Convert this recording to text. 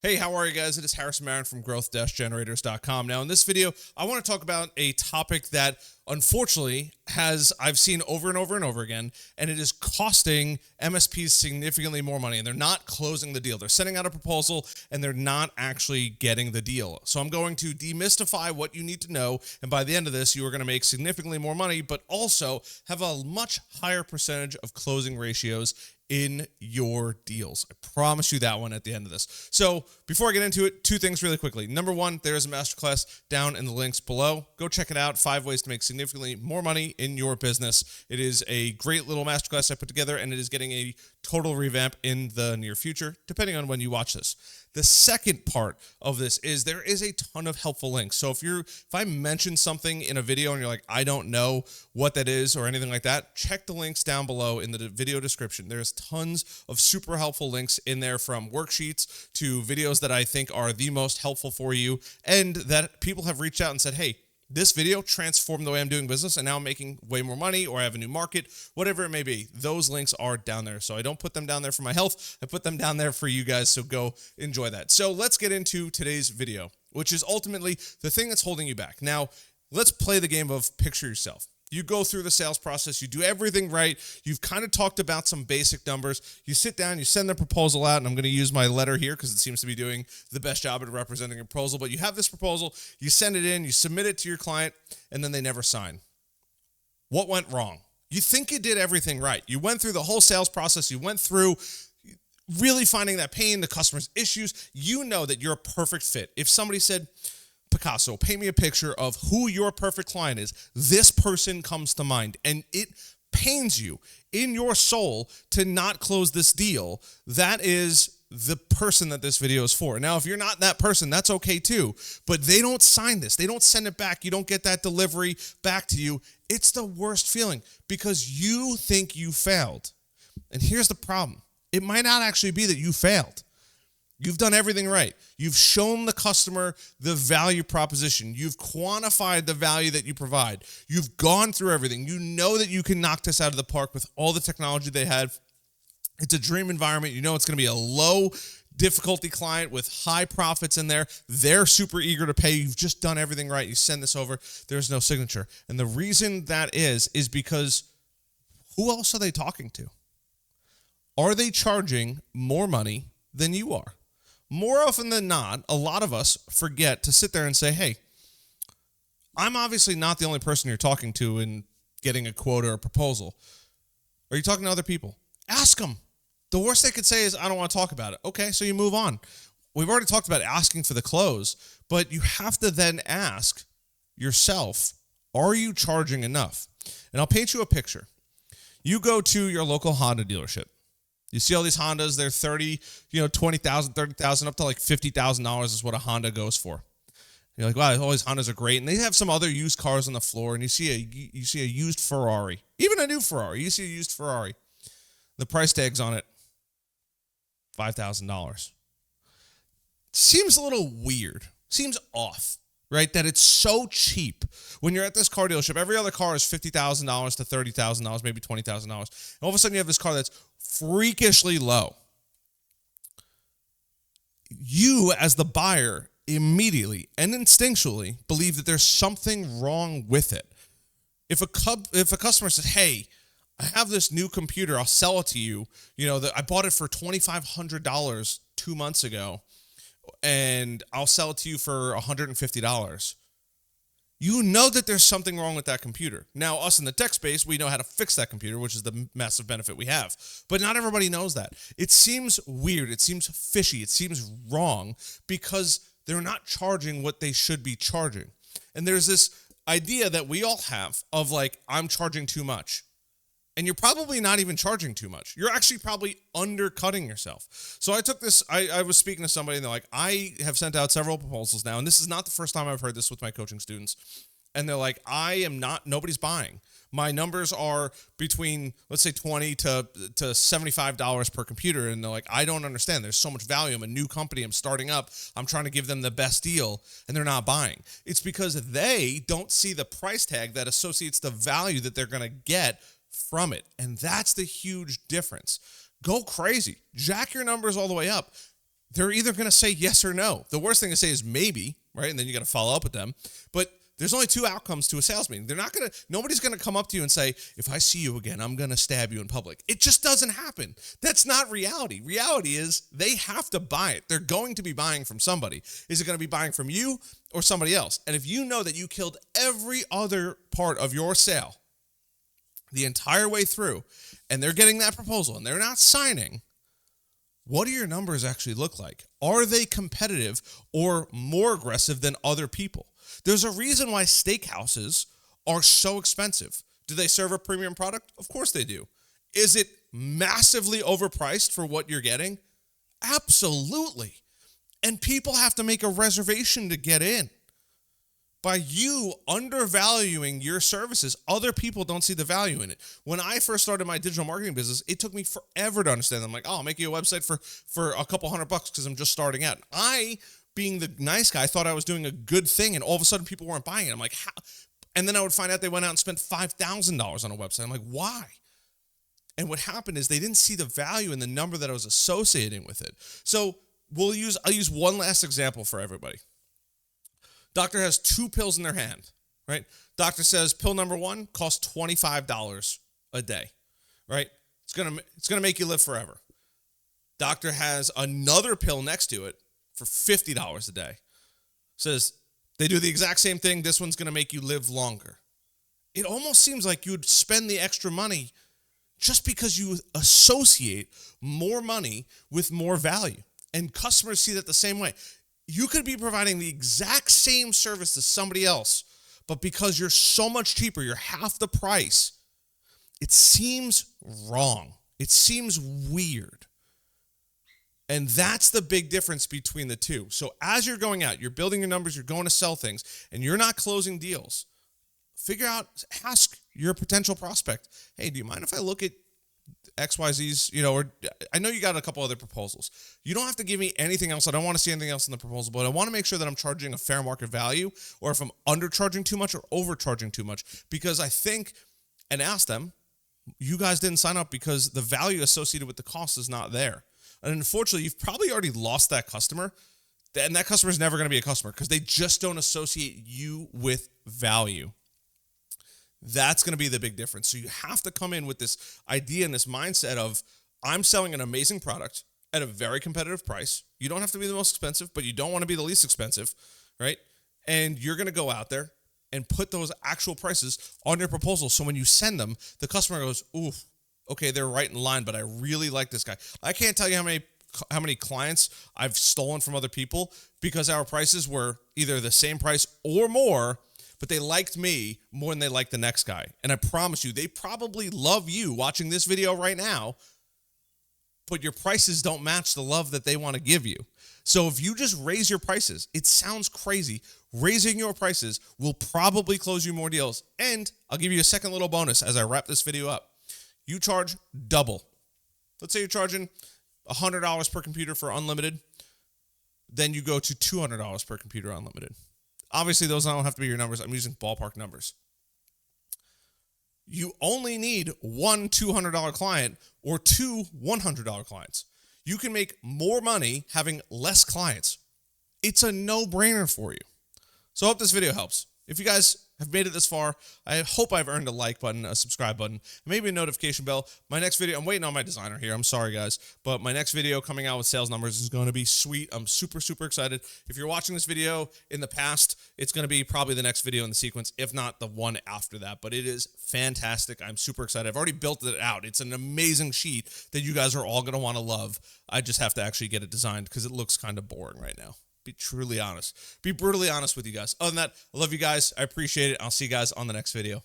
Hey, how are you guys? It is Harrison Marin from growth-generators.com. Now, in this video, I want to talk about a topic that unfortunately I've seen over and over and over again, and it is costing MSPs significantly more money, and they're not closing the deal. They're sending out a proposal, and they're not actually getting the deal. So I'm going to demystify what you need to know, and by the end of this, you are going to make significantly more money, but also have a much higher percentage of closing ratios in your deals. I promise you that one at the end of this. So before I get into it, two things really quickly. Number one, there is a masterclass down in the links below. Go check it out. 5 ways to make significantly more money in your business. It is a great little masterclass I put together, and it is getting a total revamp in the near future, depending on when you watch this. The second part of this is there is a ton of helpful links. So if I mention something in a video and you're like, I don't know what that is or anything like that, check the links down below in the video description. There's tons of super helpful links in there, from worksheets to videos that I think are the most helpful for you, and that people have reached out and said, hey, this video transformed the way I'm doing business, and now I'm making way more money, or I have a new market, whatever it may be. Those links are down there. So I don't put them down there for my health. I put them down there for you guys. So go enjoy that. So let's get into today's video, which is ultimately the thing that's holding you back. Now, let's play the game of picture yourself. You go through the sales process, you do everything right, you've kind of talked about some basic numbers, you sit down, you send the proposal out, and I'm going to use my letter here because it seems to be doing the best job at representing a proposal, but you have this proposal, you send it in, you submit it to your client, and then they never sign. What went wrong? You think you did everything right. You went through the whole sales process, you went through really finding that pain, the customer's issues. You know that you're a perfect fit. If somebody said, Picasso, paint me a picture of who your perfect client is, this person comes to mind, and it pains you in your soul to not close this deal. That is the person that this video is for. Now, if you're not that person, that's okay too, but they don't sign this. They don't send it back. You don't get that delivery back to you. It's the worst feeling because you think you failed. And here's the problem. It might not actually be that you failed. You've done everything right. You've shown the customer the value proposition. You've quantified the value that you provide. You've gone through everything. You know that you can knock this out of the park with all the technology they have. It's a dream environment. You know it's going to be a low difficulty client with high profits in there. They're super eager to pay. You've just done everything right. You send this over. There's no signature. And the reason that is because who else are they talking to? Are they charging more money than you are? More often than not, a lot of us forget to sit there and say, hey, I'm obviously not the only person you're talking to in getting a quote or a proposal. Are you talking to other people? Ask them. The worst they could say is, I don't want to talk about it. Okay, so you move on. We've already talked about asking for the close, but you have to then ask yourself, are you charging enough? And I'll paint you a picture. You go to your local Honda dealership. You see all these Hondas, they're $20,000, $30,000, up to like $50,000 is what a Honda goes for. You're like, wow, all these Hondas are great. And they have some other used cars on the floor, and you see a used Ferrari, even a new Ferrari. You see a used Ferrari. The price tag's on it, $5,000. Seems a little weird. Seems off, right? That it's so cheap. When you're at this car dealership, every other car is $50,000 to $30,000, maybe $20,000. And all of a sudden you have this car that's freakishly low. You, as the buyer, immediately and instinctually believe that there's something wrong with it. If a customer says, hey, I have this new computer, I'll sell it to you. I bought it for $2,500 2 months ago, and I'll sell it to you for $150. You know that there's something wrong with that computer. Now, us in the tech space, we know how to fix that computer, which is the massive benefit we have. But not everybody knows that. It seems weird. It seems fishy. It seems wrong because they're not charging what they should be charging. And there's this idea that we all have of like, I'm charging too much. And you're probably not even charging too much. You're actually probably undercutting yourself. So I took this, I was speaking to somebody, and they're like, I have sent out several proposals now, and this is not the first time I've heard this with my coaching students. And they're like, nobody's buying. My numbers are between, let's say, $20 to $75 per computer. And they're like, I don't understand. There's so much value. I'm a new company. I'm starting up. I'm trying to give them the best deal, and they're not buying. It's because they don't see the price tag that associates the value that they're going to get from it. And that's the huge difference. Go crazy. Jack your numbers all the way up. they're either going to say yes or no. The worst thing to say is maybe, right? And then you got to follow up with them. But there's only two outcomes to a sales meeting. Nobody's going to come up to you and say, if I see you again, I'm going to stab you in public. It just doesn't happen. That's not reality. Reality is they have to buy it. They're going to be buying from somebody. Is it going to be buying from you or somebody else? And if you know that you killed every other part of your sale the entire way through, and they're getting that proposal and they're not signing, what do your numbers actually look like? Are they competitive or more aggressive than other people? There's a reason why steakhouses are so expensive. Do they serve a premium product? Of course they do. Is it massively overpriced for what you're getting? Absolutely. And people have to make a reservation to get in. By you undervaluing your services, other people don't see the value in it. When I first started my digital marketing business, it took me forever to understand. I'm like, oh, I'll make you a website for a couple $100 because I'm just starting out. I, being the nice guy, thought I was doing a good thing, and all of a sudden people weren't buying it. I'm like, how? And then I would find out they went out and spent $5,000 on a website. I'm like, why? And what happened is they didn't see the value in the number that I was associating with it. So I'll use one last example for everybody. Doctor has 2 pills in their hand, right? Doctor says pill number 1 costs $25 a day, right? It's gonna make you live forever. Doctor has another pill next to it for $50 a day. Says they do the exact same thing. This one's gonna make you live longer. It almost seems like you would spend the extra money just because you associate more money with more value. And customers see that the same way. You could be providing the exact same service to somebody else, but because you're so much cheaper, you're half the price, it seems wrong. It seems weird. And that's the big difference between the two. So as you're going out, you're building your numbers, you're going to sell things, and you're not closing deals, ask your potential prospect, hey, do you mind if I look at XYZ's, or I know you got a couple other proposals. You don't have to give me anything else. I don't want to see anything else in the proposal, but I want to make sure that I'm charging a fair market value, or if I'm undercharging too much or overcharging too much, because I think, and ask them, you guys didn't sign up because the value associated with the cost is not there. And unfortunately, you've probably already lost that customer, and that customer is never going to be a customer because they just don't associate you with value. That's going to be the big difference. So you have to come in with this idea and this mindset of, I'm selling an amazing product at a very competitive price. You don't have to be the most expensive, but you don't want to be the least expensive, right? And you're going to go out there and put those actual prices on your proposal. So when you send them, the customer goes, ooh, okay, they're right in line, but I really like this guy. I can't tell you how many clients I've stolen from other people because our prices were either the same price or more, but they liked me more than they liked the next guy. And I promise you, they probably love you watching this video right now, but your prices don't match the love that they want to give you. So if you just raise your prices, it sounds crazy. Raising your prices will probably close you more deals. And I'll give you a second little bonus as I wrap this video up. You charge double. Let's say you're charging $100 per computer for unlimited. Then you go to $200 per computer unlimited. Obviously, those don't have to be your numbers. I'm using ballpark numbers. You only need one $200 client or 2 $100 clients. You can make more money having less clients. It's a no-brainer for you. So I hope this video helps. If you guys have made it this far, I hope I've earned a like button, a subscribe button, maybe a notification bell. My next video, I'm waiting on my designer here. I'm sorry, guys. But my next video coming out with sales numbers is going to be sweet. I'm super, super excited. If you're watching this video in the past, it's going to be probably the next video in the sequence, if not the one after that. But it is fantastic. I'm super excited. I've already built it out. It's an amazing sheet that you guys are all going to want to love. I just have to actually get it designed because it looks kind of boring right now. Be truly honest. Be brutally honest with you guys. Other than that, I love you guys. I appreciate it. I'll see you guys on the next video.